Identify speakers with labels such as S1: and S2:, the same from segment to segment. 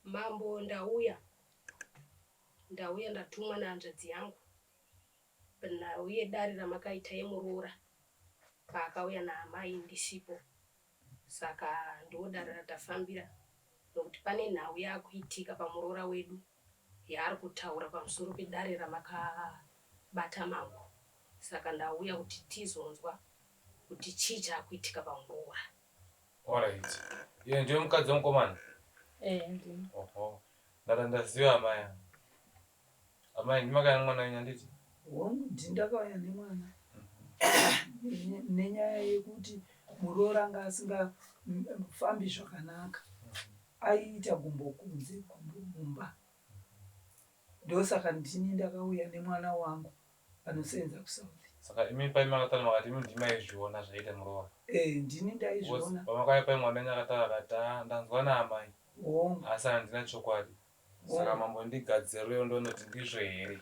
S1: Mambo ndauya ndatumwa nahanzvadzi yangu ndauye dare ramakaita yemuroora paakauya naamai ndisipo, saka ndodare ratafambira nokuti pane nhau yakuitika pamuroora wedu yaari kutaura pamusoro pedare ramakabata mambo, saka ndauya kuti tizonzwa kuti chii chaakuitika pamuroora.
S2: Alright. Iye ndiye mukadzi womukomana?
S3: Ndini.
S2: Oho. Ndaziva amai. Amai ndimakaya mwana wenyu anditi?
S4: Ndakauya nemwana. Nenyaya yekuti muroora anga asingafambi zvakanaka. Aiita gumbo kunze mumba. Ndosaka ndini ndakauya nemwana wangu anosenza kuSouth.
S2: Saka imi pai makatara makati imi ndimaizviona zvaita muroora.
S4: Ndini ndaizviona.
S2: Pamakauya pai mwana wenyu akatara akati ndanzwa naamai. Asi handina chokwadi. Saka mambo ndigadzirirewo ndonoti ndizvo here.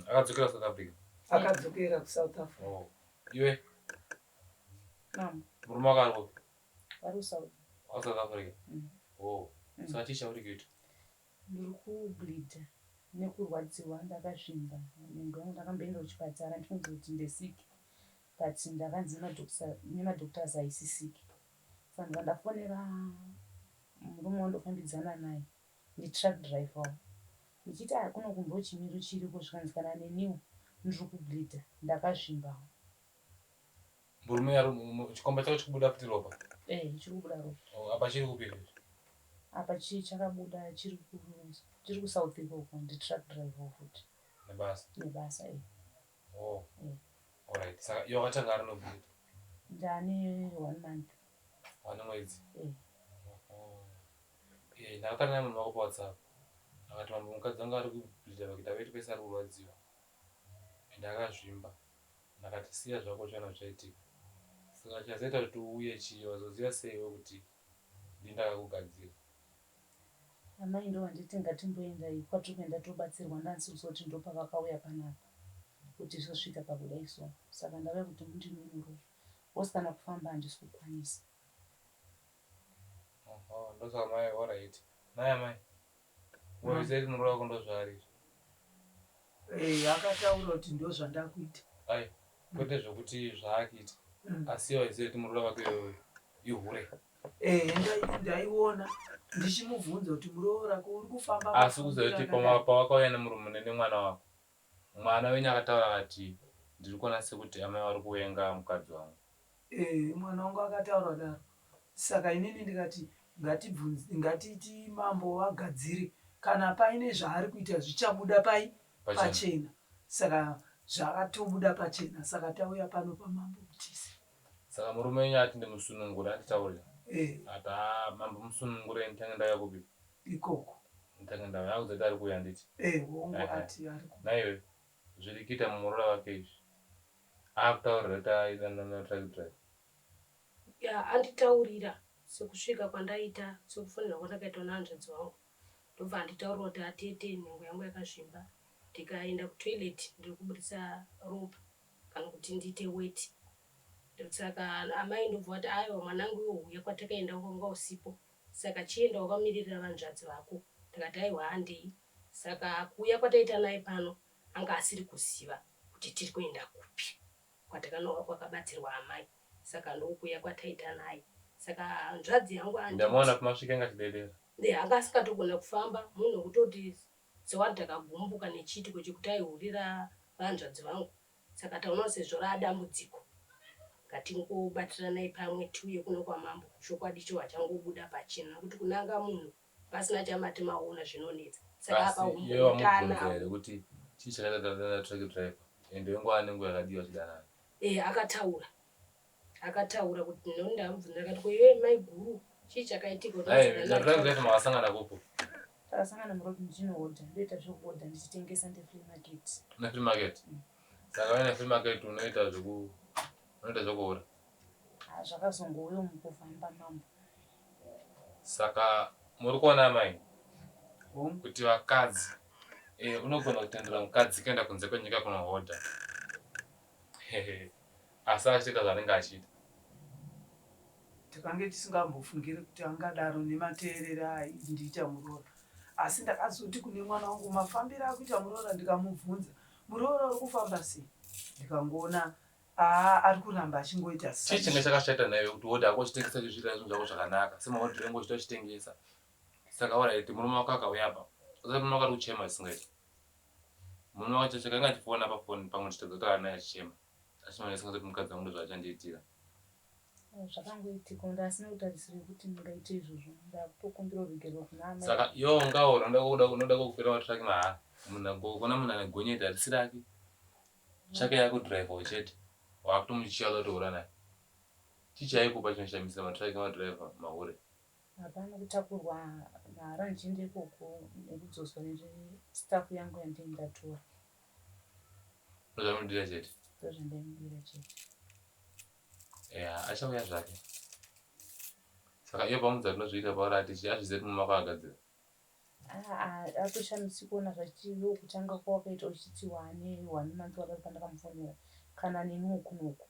S2: Akadzokera kuSouth Africa?
S4: Akadzokera kuSouth Africa.
S2: Iwe?
S3: Naam.
S2: Murume wako ari kupi?
S3: Ari kuSouth.
S2: South Africa? Saka chii chauri kuita?
S3: Ndiri kubhidha nekurwadziwa ndakasvimba. Nhengo yangu ndakamboenda kuchipatara ndifunze kuti ndesiki. But ndakanzi nemadhoktors haisi siki. Saka ndafonera murume wandofambidzana naye. Nditruck driver. Ndichiti kuno kumbo chimiro chiripo zvikanzikana neniwo ndiri kubhidha ndakasvimba.
S2: Murume chikomba chako chikubuda futi ropa?
S3: Chiri kubuda ropa.
S2: Apa chiri kupi?
S3: Apa chakabuda chiri kuSouth ikoko nditruck driver futi. Nebasa.
S2: Alright. Saka iwe wakatanga ari nobhidha?
S3: Ndane 1 month.
S2: 1 mwedzi? Ndakatara naye munhu wako paWhatsApp. Akati mambo mukadzi wangu ari kubhidha pakuita weiti pese ari kurwadziwa. Ndakazvimba. Ndakati siya zvako chiona zvaitika. Saka chazoita kuti uuye chii wazoziva seiwo kuti ndindakakugadzira?
S3: Amai ndo vanditi ngatimboenda kwatiri kuenda tobatsirwa ndanzi kuti ndopavakauya panapa kuti zvosvika pakudai so. Saka ndauya kuti mundinunurwe. Wose kana kufamba handisi kukwanisa.
S2: Ndosaka mai alright. Naye mai. Wazeti muroora wako ndozvaari?
S4: Akataura kuti ndozvandakuita.
S2: Ai, kwete zvokuti zvaakuita. Asi waiziva kuti muroora wake ihure.
S4: Ndaiona ndichimubvunza kuti muroora uri kufamba.
S2: Asi kuziva kuti pawakauya nemurume nemwana wako, mwana wenyu akataura akati ndiri kuona sekuti amai vari kuvenga mukadzi wangu.
S4: Mwana wangu akataura daro. Saka inini ndikati ngatiti mambo wagadzire kana paine zvaari kuita zvichabuda pachena. Saka zvakatobuda pachena. Saka tauya pano pamambo kutisi.
S2: Saka murume wenyu ati ndimusunungure anditaurira? Ati mambo musunungure nditange ndauya kupi?
S4: Ikoko.
S2: Nditange ndauya akuzoti ari kuuya anditi?
S4: Hongu ati ari kuuya.
S2: Naiwe zviri kuita mumuroora wake izvi akutaurira kuti aida truck driver?
S1: Anditaurira sekusvika kwandaita sekufonera kwandakaitwa nahanzvadzi wangu ndobva anditaurira kuti atete nhengo yangu yakazvimba, ndikaenda kutoilet ndiri kubudisa ropa kana kuti ndiite weti. Saka amai ndobva kuti aiwa mwanangu iwo uya kwatakaenda kwanga usipo, saka chienda wakamirira vanzvadzi vako. Ndikati aiwa handei. Saka kuuya kwataita naye pano anga asiri kuziva kuti tiri kuenda kupi kwatakanowa kwakabatsirwa amai. Saka ndokuya kwataita naye. Saka hanzvadzi yangu
S2: ndamuona kumasvika ngatidedera.
S1: Anga asikatogona kufamba munhu kutoti sewari takagumbuka nechiitiko chekuti aihurira vanzvadzi vangu. Saka taona sezvo raadambudziko ngatingobatira naye pamwe tiuye kuno kwamambo. Chokwadi cho hachangobuda pachena kuti kunanga munhu pasina chamati maona zvinonetsa. Saka apa
S2: umutana kuti chii chakaita truck driver ende wenguva nenguva yakadiwa chidanana.
S1: Akataura kuti ndamubvunza akati iwe mai guru chii chakaitika?
S2: Truck driver makasangana kupo?
S3: Takasangana muroti ndinohodha ndoita zvokuhodha ndichitengesa ndefree market.
S2: Nefree market? Saka waine free market unoita zvokuhura?
S3: Zvakazongouya mukufamba mambo.
S2: Saka muri kuona amai kuti vakadzi unogona kutendera mukadzi kuenda kunze kwenyika kunohodha. Asi achiita zvaanenge achiita.
S4: tikange tisingambofungiri kuti angadaro nemateerere aindiita Muroora. Asi ndakazoti kune mwana wangu mafambiro akuita Muroora, ndikamubvunza Muroora uri kufamba sei, ndikangoona ari kuramba achingoita
S2: chii chinge chakashata naye kuti woti akochitengesa chizvira zvinhu zvako zvakanaka semaodhi rengo chitochitengesa. Saka alright, murume wako akauya apa usati murume wako ari kuchema isingaiti murume wako chachaka ingatifoona pafoni pamwe chitogara naye achichema achimanya isingati mukadzi wangu ndozvaachandiitira.
S3: Zvakangoitika ndasina kutarisira kuti ndingaite izvozvo, ndakutokumbira rugerero kuna amai.
S2: Saka iwo ngaora unoda kukupera matraki mahara munhu angokona munhu ane gonyeti harisi rake chake yakudhiraivhawo chete wakutomuchiya kutoura naye chichaikupa chinoshamisa matraki emadhiraivha mahure.
S3: Hapana kutakurwa mahara ndichienda ikoko nekudzoswa nestafu yangu yandinenge ndatora.
S2: Ndozvamudira chete.
S3: Ndozvandamudira chete.
S2: Achauya zvake. Saka iyo pamudza tinozviita pauri ati azvizivi murume wako agadzira.
S3: Atoshamisi kuona zvachivo kutanga kwawakaita uchiti wane manzi wakati pandakamufonera kana nemi ukunoku.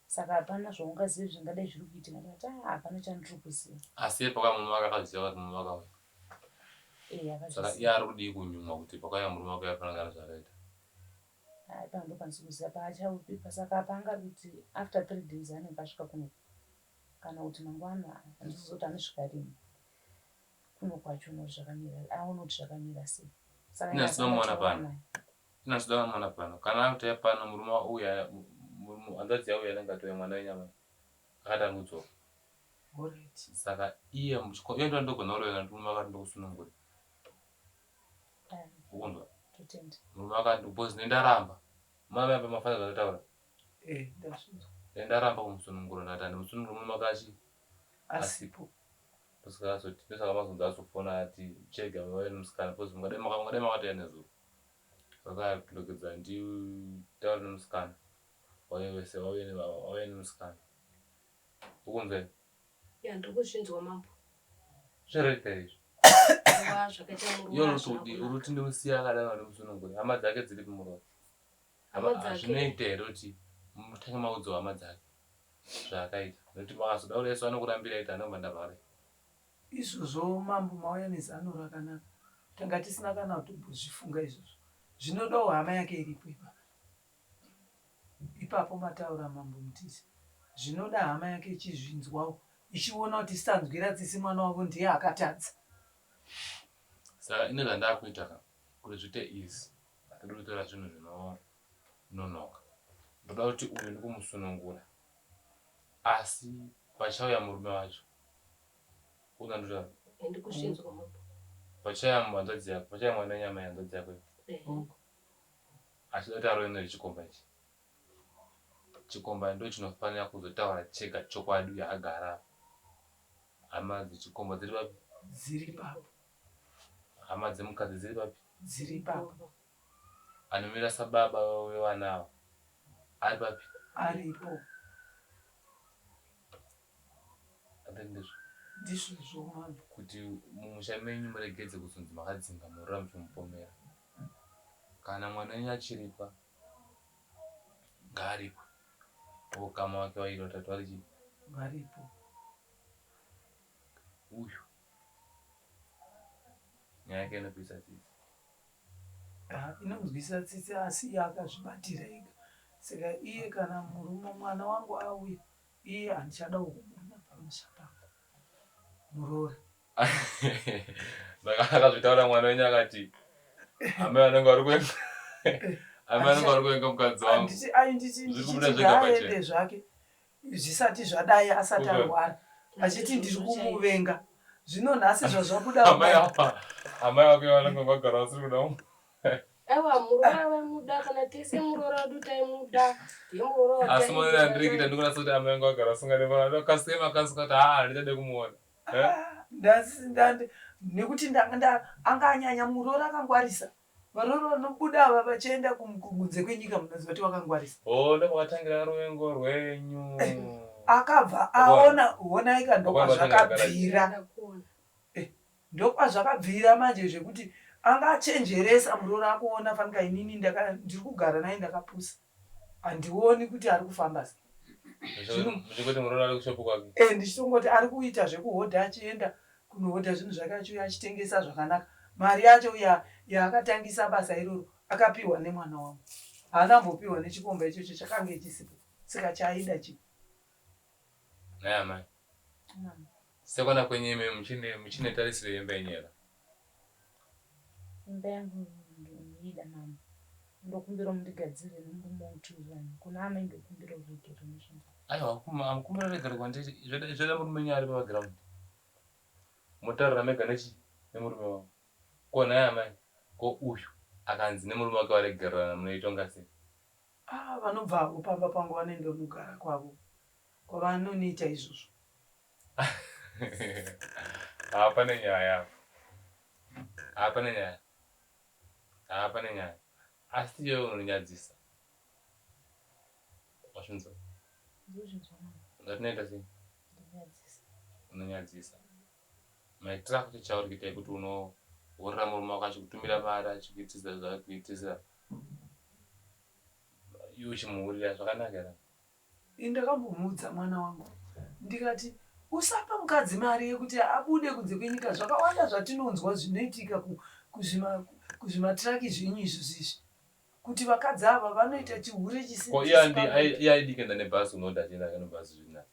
S3: Saka hapana zvaungazivi zvingadai zviri kuitika ndikati hapana chandiri kuziva.
S2: Asi pakamurume wako akaziva kuti murume wako auya. Saka iye ari kudii kunyumwa kuti pakauya murume wako yafanira zvakaita.
S3: Hapana ndokwanisa kuziva paachaupipa. Saka panga kuti after 3 days anenge asvika kunoku kana kuti mangwana andizoti anosvika rini kuno kwacho zvakamira aona kuti zvakamira sei. Saka
S2: inasida mwana pano kana akuti pano murume uya hanzvadzi yauya anenge atoya mwana wenyama akatangudzwa. Saka iye ndo ndogona kurovera kuti murume akati ndokusunungura ukunzwa murume akati because nendaramba mama yambe mafanira zvataura ndaramba kumusunungura ndati handimusunungura murume akachi asipo. Saka mazonzi azofona ati chega vave nemusikana because mungadai makatoya nezuva. Saka kutokedza nditaure nemusikana wauye wese wauye nemusikana ukunzwa
S1: ndiri kuzvinzwa mambo
S2: zvareika izvi
S1: zvakaita
S2: uruti ndimusiya akadaro nemusunungura hama dzake dziri kumurova zvinoita here kuti mutange maudzi hama dzake zvaakaita nokuti makazodaura yesu anokurambira ita anobva ndavhara
S4: izvozvo mambo mauya nezano rakanaka tanga tisina kana kutozvifunga izvozvo zvinodawo hama yake iripo ipapo mataura mambo Mutizi zvinoda hama yake ichizvinzwawo ichiona kuti sitanzwira tsisi mwana wavo ndiye akatadza.
S2: Saka ine zvandakuita kuti zviite izi hatidi kutora zvinhu zvinonoka ndoda kuti uyu ndikumusunungura asi pachauya murume wacho unandota
S1: ndikuzvinzwa mambo
S2: pachauya hanzvadzi yako pachauya mwana wenyama yehanzvadzi yako achida kuti arove nechikomba ichi chikomba ndo chinofanira kuzotaura chega chokwadi uye agara hama dzechikomba dziri papi
S4: dziri papo
S2: hama dzemukadzi dziri papi
S4: dziri papo
S2: anomira sababa wevana ava ari papi
S4: aripo
S2: ndizvo
S4: mambo
S2: kuti mumusha menyu muregedze kuzonzi makadzinga murora muchimupomera kana mwana wenyu achiripa ngaaripo ukama wake wairi watatu vari chii
S4: varipo
S2: uyu nyaya yake inopisa tsitsi
S4: inonzwisa tsitsi asi iye akazvibatira ega. Saka iye kana murume mwana wangu auya iye handichada kubuda pamusha pangu Muroora.
S2: Akazvitaura mwana wenyu akati amai vanenge vari kuenga amai vanenge vari kuenga mukadzi wangu
S4: ndichitigaende zvake zvisati zvadai asati arwara achiti ndiri kumuvenga zvino nhasi zvazvabuda
S2: amai vake vanenge vagara vasiri kuda
S1: aiwa Muroora vaimuda kana tese Muroora wedu taimuda ndimuroora
S2: asi mwana andirikita ndikunasa kuti amai vangu vagara vasinganefana ndokasema akasika kuti handichade kumuona
S4: nekuti anga anyanya Muroora akangwarisa varoora vanobuda ava vachienda kunze kwenyika munoziva kuti wakangwarisa
S2: ndokwakatangira ruvengo rwenyu
S4: akabva aona honai kandokwazvakabvira ndokwazvakabvira manje zvekuti anga achenjeresa Muroora akuona fanika inini ndiri kugara naye ndakapusa handioni kuti ari kufamba sei
S2: Muchingoti muroora ari kushopu kwake.
S4: Ndichitongoti ari kuita zvekuhodha achienda kunohodha zvinhu zvake achiuya achitengesa zvakanaka. Mari yacho yaakatangisa basa iroro akapiwa nemwana wangu. Haana ambopiwa nechikomba ichocho chakange chisipo. Saka chaida chi.
S2: Naya mai. Sekwana kwenye muchine tarisire yemba yenyera.
S3: Imba yangu ndoida mama. Ndokumbira mundigadzire nomumotuvanhu. Kuna amai ndokumbira uregere nezvinhu.
S2: Aiwa, amukumbira regere kwandiri. Zvada murume ari paground. Mutarira mega nemurume wangu. Ko naya mai. Ko uyu akanzi nemurume wake waregerana munoitonga sei?
S4: Vanobva hapo pamba pangu vanoenda kunogara kwavo. Kwavanoniita izvozvo.
S2: Hapana nyaya. Hapana nyaya. Hapana nyaya. Asi iwe unonyadzisa. Wazvinzwa?
S3: Ndozvinzwa mama.
S2: Ndatinoita sei?
S3: Ndonyadzisa.
S2: Unonyadzisa. Maitira kuti chauri kuita kuti unohorera murume wako achikutumira mari achikuitisa zvakuitisa. Iwe uchimuurira zvakanaka here?
S4: Ndakambomuudza mwana wangu. Ndikati usapa mukadzi mari yekuti abude kunze kwenyika. Zvakawanda zvatinonzwa zvinoitika kuzvimatiraki zvenyu izvozvi. Kuti vakadzi ava vanoita chihure
S2: Ko iye aidikenda nebhazi unoda achienda nebhazi zvina.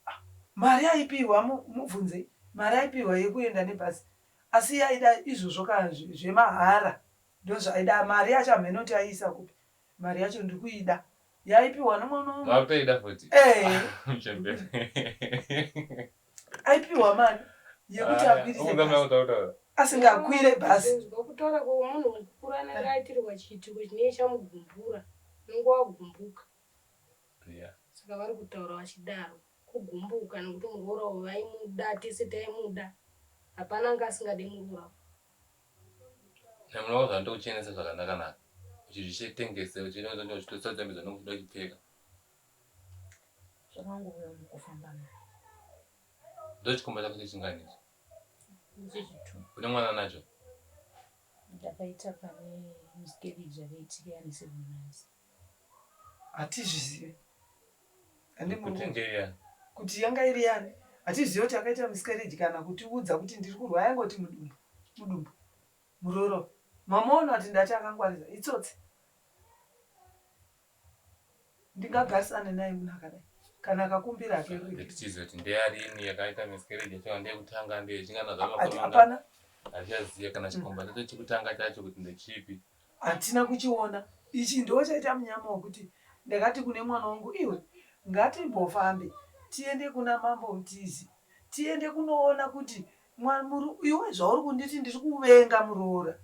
S4: Mari aipiwa mubvunze. Mari aipiwa yekuenda nebhazi. Asi yaida izvozvo kana zvemahara. Ndozvaida mari yacho amenoti aiisa kupi. Mari yacho ndikuida. Yaipiwa nomwana wangu.
S2: Wakutoida futi.
S4: Aipiwa mari yekuti akwirire. Asingakwire bhazi.
S1: Kutaura kwomunhu mukuru anenge aitirwa chiitiko chine chamugumbura. Nungu wagumbuka. Saka vari kutaura vachidaro. Kugumbuka nekuti muroora wavaimuda tese taimuda. Hapana anga asingade muroora.
S2: Namuroora zvandouchenesa zvakanaka. Uchizvitengese uchinoenda uchitosadzambidza nokuda uchipfeka.
S3: Zvakangouya mukufamba naye.
S2: Ndochikomba chako chechinganicho.
S3: Ndechizvitu.
S2: Une mwana nacho?
S3: Ndakaita pane miscarriage yakaitika ane 7 months.
S4: Hatizvizive. Kuti yanga iri yani. Hatizive kuti akaita miscarriage kana kutiudza kuti ndiri kurwa yangoti mudumbu. Muroro. Mamaona kuti ndati akangwarira. Itsotse. Ndingagarisane naye munhu akadai. Kana akakumbira akereke.
S2: Tichiziva kuti ndearini yakaita miscarriage yacho ndeyekutanga ndeyechingana zvamakore
S4: hapana.
S2: Hatichaziva kana chikomba chacho chekutanga chacho kuti ndechipi.
S4: Hatina kuchiona. Ichi ndochaita munyama wekuti ndakati kune mwana wangu iwe ngatimbofambe tiende kuna mambo Mutizi. Tiende kunoona kuti iwe zvauri kunditi ndiri kuvenga muroora.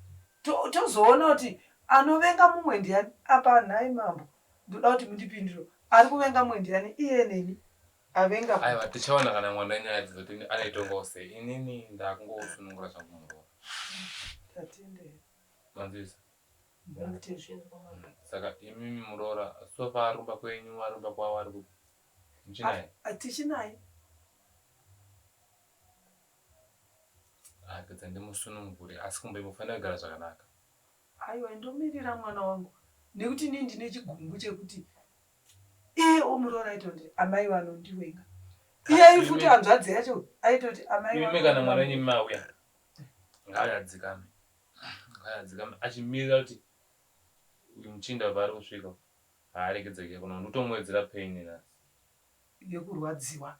S4: Tozoona kuti anovenga mumwe ndiani apa nhai mambo. Ndoda kuti mundipindure. Ari kuvenga mumwe ndiani iye neni. Avenga.
S2: Aiwa tichaona kana mwana nyaya dzoti anoitongawo sei. Inini ndakungosunungura zvangu muroora.
S4: Tatende.
S2: Manzisa. Saka imimi muroora sofa arumba kwenyu arumba kwavo ari kupi. Muchinaye?
S4: Hatichinaye.
S2: Akadza ndimusunungure asi kumbe mufanira kugara zvakanaka.
S4: Aiwa ndomirira mwana wangu. Nekuti ini ndine chigumbu chekuti omuroora aitoti amai vanondiwenga. Iye futi hanzvadzi yacho aitoti amai vanondiwenga.
S2: Imi kana mwana wenyu mauya. Ngayadzikame. Ngayadzikame achimirira kuti uyu muchinda paari kusvika. Haaregedzeke kuno unotomwedzera pain nhasi.
S4: Yekurwadziwa.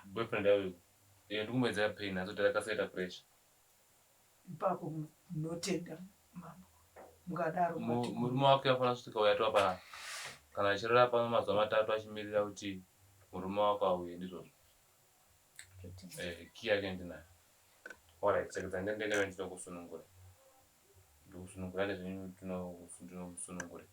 S2: Boyfriend yayo. Ndikumwedzera pain nhasi kuti akasaita pressure.
S4: Ipapo munotenda mambo. Mungadaro
S2: murume wake afana kusvika uyatwa pa kana achirara pano mazuva 3 achimirira kuti murume wako auye ndizvozvo. Key yake ndinayo. Alright, saka ndendende ndinokusunungura. Ndikusunungura nezvenyu ndinokusunungura.